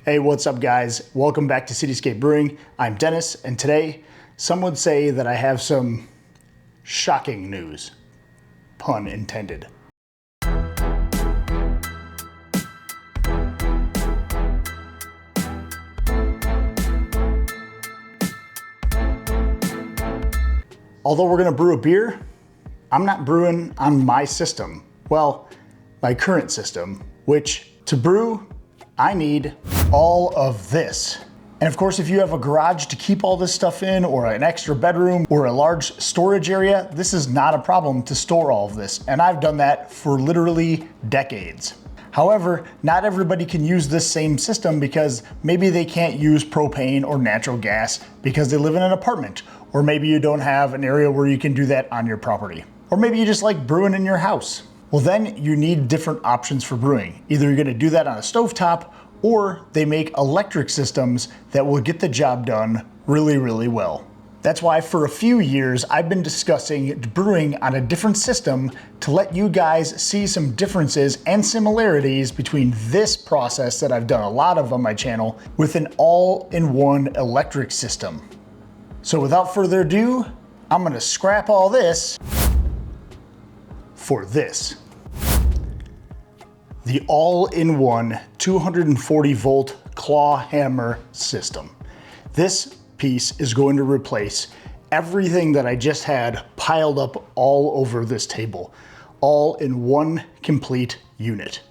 Hey, what's up guys? Welcome back to Cityscape Brewing. I'm Dennis, and today some would say that I have some shocking news. Pun intended. Although we're gonna brew a beer, I'm not brewing on my system. Well, my current system, which to brew, I need all of this. And of course, if you have a garage to keep all this stuff in, or an extra bedroom, or a large storage area, this is not a problem to store all of this. And I've done that for literally decades. However, not everybody can use this same system because maybe they can't use propane or natural gas because they live in an apartment, or maybe you don't have an area where you can do that on your property. Or maybe you just like brewing in your house. Well, then you need different options for brewing. Either you're gonna do that on a stovetop, or they make electric systems that will get the job done really, really well. That's why for a few years, I've been discussing brewing on a different system to let you guys see some differences and similarities between this process that I've done a lot of on my channel with an all-in-one electric system. So without further ado, I'm gonna scrap all this for this. The all-in-one 240 volt Clawhammer system. This piece is going to replace everything that I just had piled up all over this table, all in one complete unit.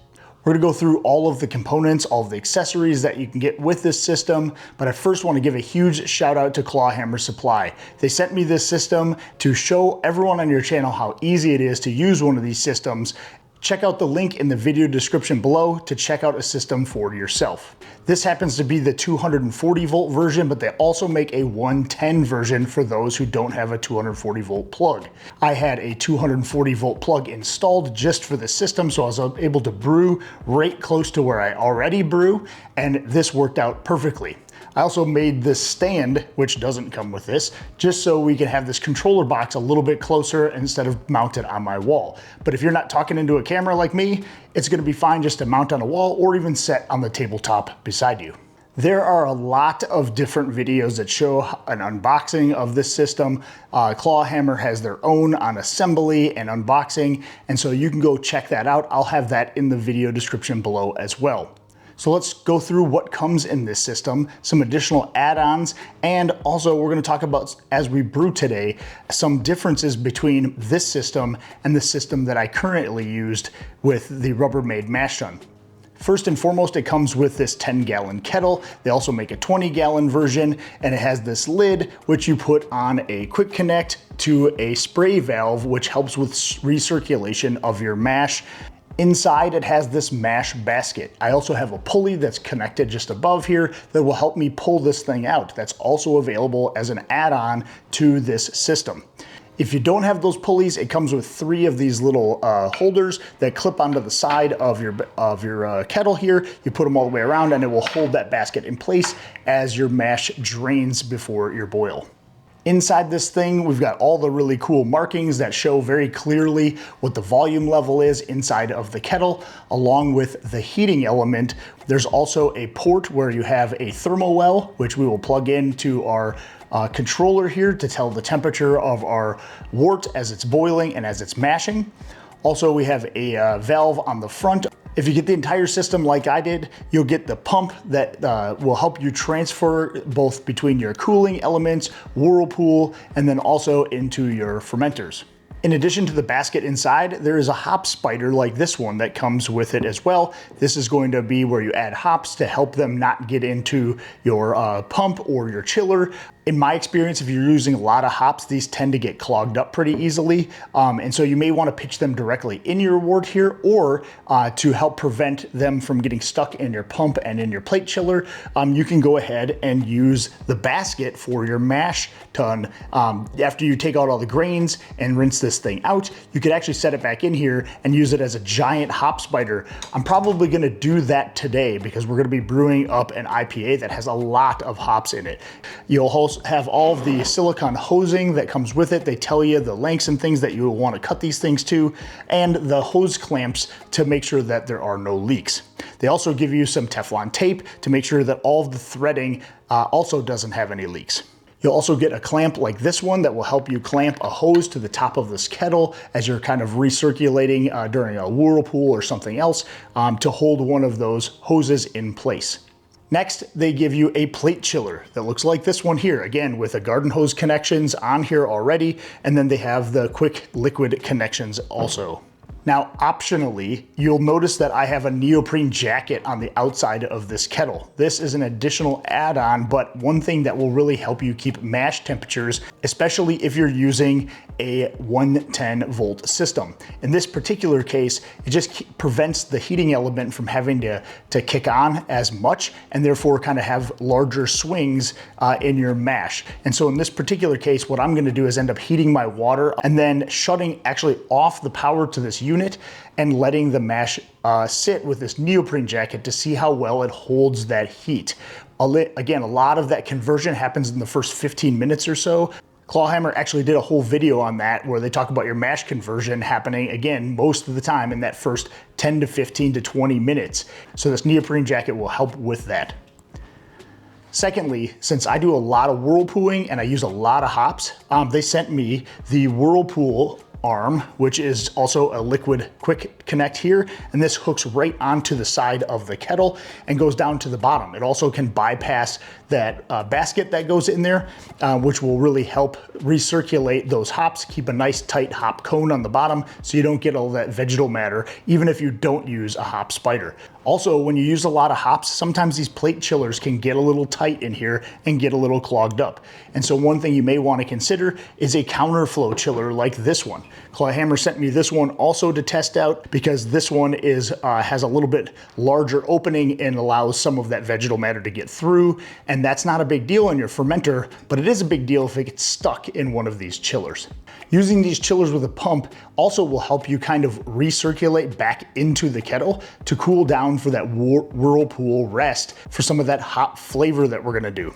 We're gonna go through all of the components, all of the accessories that you can get with this system, but I first wanna give a huge shout out to Clawhammer Supply. They sent me this system to show everyone on your channel how easy it is to use one of these systems. Check out the link in the video description below to check out a system for yourself. This happens to be the 240 volt version, but they also make a 110 version for those who don't have a 240 volt plug. I had a 240 volt plug installed just for the system, so I was able to brew right close to where I already brew, and this worked out perfectly. I also made this stand, which doesn't come with this, just so we can have this controller box a little bit closer instead of mounted on my wall. But if you're not talking into a camera like me, it's gonna be fine just to mount on a wall or even set on the tabletop beside you. There are a lot of different videos that show an unboxing of this system. Clawhammer has their own on assembly and unboxing, and so you can go check that out. I'll have that in the video description below as well. So let's go through what comes in this system, some additional add-ons, and also we're gonna talk about, as we brew today, some differences between this system and the system that I currently used with the Rubbermaid mash tun. First and foremost, it comes with this 10-gallon kettle. They also make a 20-gallon version, and it has this lid, which you put on a quick connect to a spray valve, which helps with recirculation of your mash. Inside, it has this mash basket. I also have a pulley that's connected just above here that will help me pull this thing out. That's also available as an add-on to this system. If you don't have those pulleys, it comes with 3 of these little holders that clip onto the side of your kettle here. You put them all the way around and it will hold that basket in place as your mash drains before your boil. Inside this thing, we've got all the really cool markings that show very clearly what the volume level is inside of the kettle, along with the heating element. There's also a port where you have a thermal well, which we will plug into our controller here to tell the temperature of our wort as it's boiling and as it's mashing. Also, we have a valve on the front. If you get the entire system like I did, you'll get the pump that will help you transfer both between your cooling elements, whirlpool, and then also into your fermenters. In addition to the basket inside, there is a hop spider like this one that comes with it as well. This is going to be where you add hops to help them not get into your pump or your chiller. In my experience, if you're using a lot of hops, these tend to get clogged up pretty easily. And so you may want to pitch them directly in your wort here, or to help prevent them from getting stuck in your pump and in your plate chiller, you can go ahead and use the basket for your mash tun. After you take out all the grains and rinse this thing out, you could actually set it back in here and use it as a giant hop spider. I'm probably gonna do that today because we're gonna be brewing up an IPA that has a lot of hops in it. You'll also have all of the silicone hosing that comes with it. They tell you the lengths and things that you will want to cut these things to, and the hose clamps to make sure that there are no leaks. They also give you some Teflon tape to make sure that all of the threading also doesn't have any leaks. You'll also get a clamp like this one that will help you clamp a hose to the top of this kettle as you're kind of recirculating during a whirlpool or something else to hold one of those hoses in place. Next, they give you a plate chiller that looks like this one here, again with a garden hose connections on here already, and then they have the quick liquid connections also. Now, optionally, you'll notice that I have a neoprene jacket on the outside of this kettle. This is an additional add-on, but one thing that will really help you keep mash temperatures, especially if you're using a 110 volt system. In this particular case, it just prevents the heating element from having to kick on as much, and therefore kind of have larger swings in your mash. And so in this particular case, what I'm gonna do is end up heating my water and then shutting actually off the power to this unit and letting the mash sit with this neoprene jacket to see how well it holds that heat. Again, a lot of that conversion happens in the first 15 minutes or so. Clawhammer actually did a whole video on that where they talk about your mash conversion happening, again, most of the time in that first 10 to 15 to 20 minutes. So this neoprene jacket will help with that. Secondly, since I do a lot of whirlpooling and I use a lot of hops, they sent me the whirlpool arm, which is also a liquid quick connect here, and this hooks right onto the side of the kettle and goes down to the bottom. It also can bypass that basket that goes in there, which will really help recirculate those hops, keep a nice tight hop cone on the bottom so you don't get all that vegetal matter, even if you don't use a hop spider. Also, when you use a lot of hops, sometimes these plate chillers can get a little tight in here and get a little clogged up. And so one thing you may want to consider is a counterflow chiller like this one. Clawhammer sent me this one also to test out because this one has a little bit larger opening and allows some of that vegetal matter to get through. And that's not a big deal in your fermenter, but it is a big deal if it gets stuck in one of these chillers. Using these chillers with a pump also will help you kind of recirculate back into the kettle to cool down for that whirlpool rest for some of that hop flavor that we're gonna do.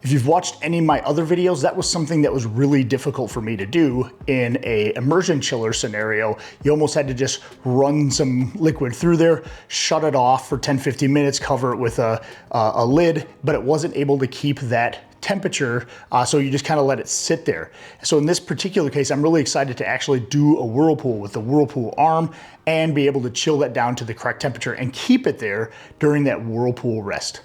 If you've watched any of my other videos, that was something that was really difficult for me to do in a immersion chiller scenario. You almost had to just run some liquid through there, shut it off for 10-15 minutes, cover it with a lid, but it wasn't able to keep that temperature, so you just kind of let it sit there. So in this particular case, I'm really excited to actually do a whirlpool with the whirlpool arm and be able to chill that down to the correct temperature and keep it there during that whirlpool rest.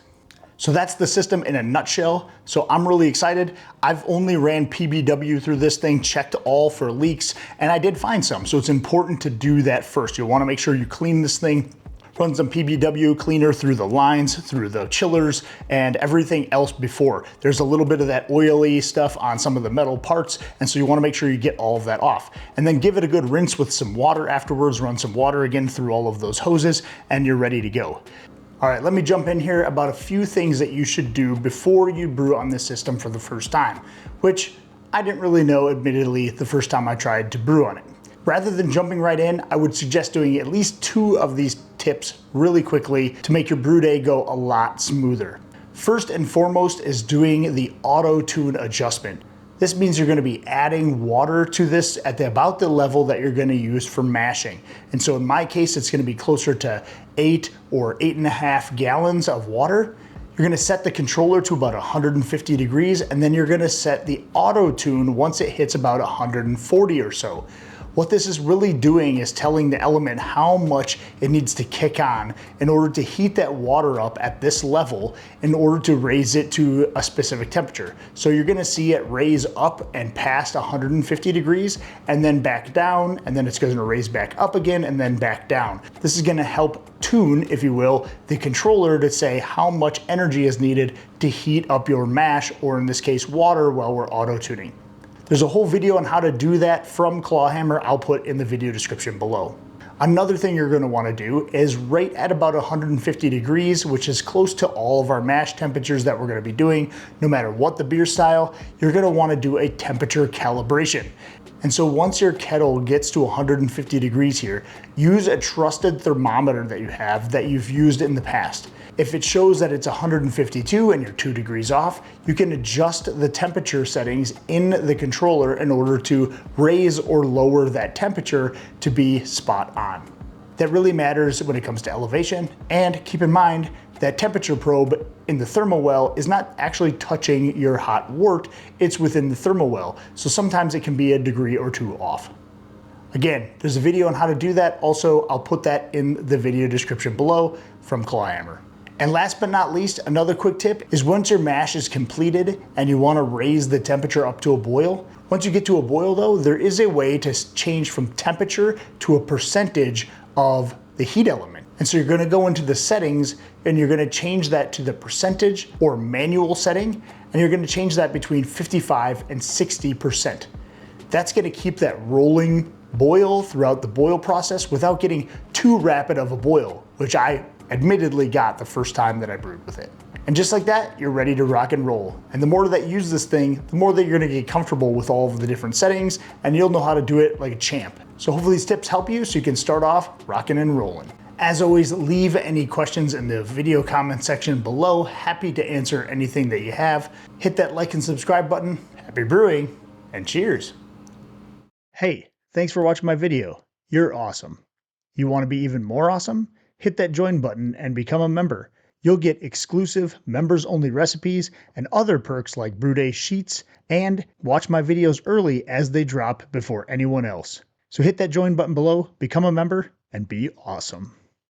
So that's the system in a nutshell. So I'm really excited. I've only ran PBW through this thing, checked all for leaks, and I did find some. So it's important to do that first. You'll want to make sure you clean this thing, run some PBW cleaner through the lines, through the chillers, and everything else before. There's a little bit of that oily stuff on some of the metal parts, and so you want to make sure you get all of that off. And then give it a good rinse with some water afterwards, run some water again through all of those hoses, and you're ready to go. All right, let me jump in here about a few things that you should do before you brew on this system for the first time, which I didn't really know, admittedly, the first time I tried to brew on it. Rather than jumping right in, I would suggest doing at least 2 of these tips really quickly to make your brew day go a lot smoother. First and foremost is doing the auto tune adjustment. This means you're gonna be adding water to this at about the level that you're gonna use for mashing. And so in my case, it's gonna be closer to 8 or 8.5 gallons of water. You're gonna set the controller to about 150 degrees, and then you're gonna set the auto tune once it hits about 140 or so. What this is really doing is telling the element how much it needs to kick on in order to heat that water up at this level in order to raise it to a specific temperature. So you're gonna see it raise up and past 150 degrees and then back down, and then it's gonna raise back up again and then back down. This is gonna help tune, if you will, the controller to say how much energy is needed to heat up your mash, or in this case, water, while we're auto tuning. There's a whole video on how to do that from Clawhammer I'll put in the video description below. Another thing you're gonna wanna do is right at about 150 degrees, which is close to all of our mash temperatures that we're gonna be doing, no matter what the beer style, you're gonna wanna do a temperature calibration. And so once your kettle gets to 150 degrees here, use a trusted thermometer that you have that you've used in the past. If it shows that it's 152 and you're 2 degrees off, you can adjust the temperature settings in the controller in order to raise or lower that temperature to be spot on. That really matters when it comes to elevation, and keep in mind that temperature probe in the thermal well is not actually touching your hot wort, it's within the thermal well, so sometimes it can be a degree or 2 off. Again, there's a video on how to do that. Also, I'll put that in the video description below from Clawhammer. And last but not least, another quick tip is once your mash is completed and you want to raise the temperature up to a boil, once you get to a boil though, there is a way to change from temperature to a percentage of the heat element. And so you're going to go into the settings and you're going to change that to the percentage or manual setting, and you're going to change that between 55 and 60%. That's going to keep that rolling boil throughout the boil process without getting too rapid of a boil, which I admittedly got the first time that I brewed with it. And just like that, you're ready to rock and roll. And the more that you use this thing, the more that you're gonna get comfortable with all of the different settings, and you'll know how to do it like a champ. So hopefully these tips help you so you can start off rocking and rolling. As always, leave any questions in the video comment section below. Happy to answer anything that you have. Hit that like and subscribe button. Happy brewing, and cheers. Hey, thanks for watching my video. You're awesome. You want to be even more awesome? Hit that join button and become a member. You'll get exclusive members-only recipes and other perks like brew day sheets, and watch my videos early as they drop before anyone else. So hit that join button below, become a member, and be awesome.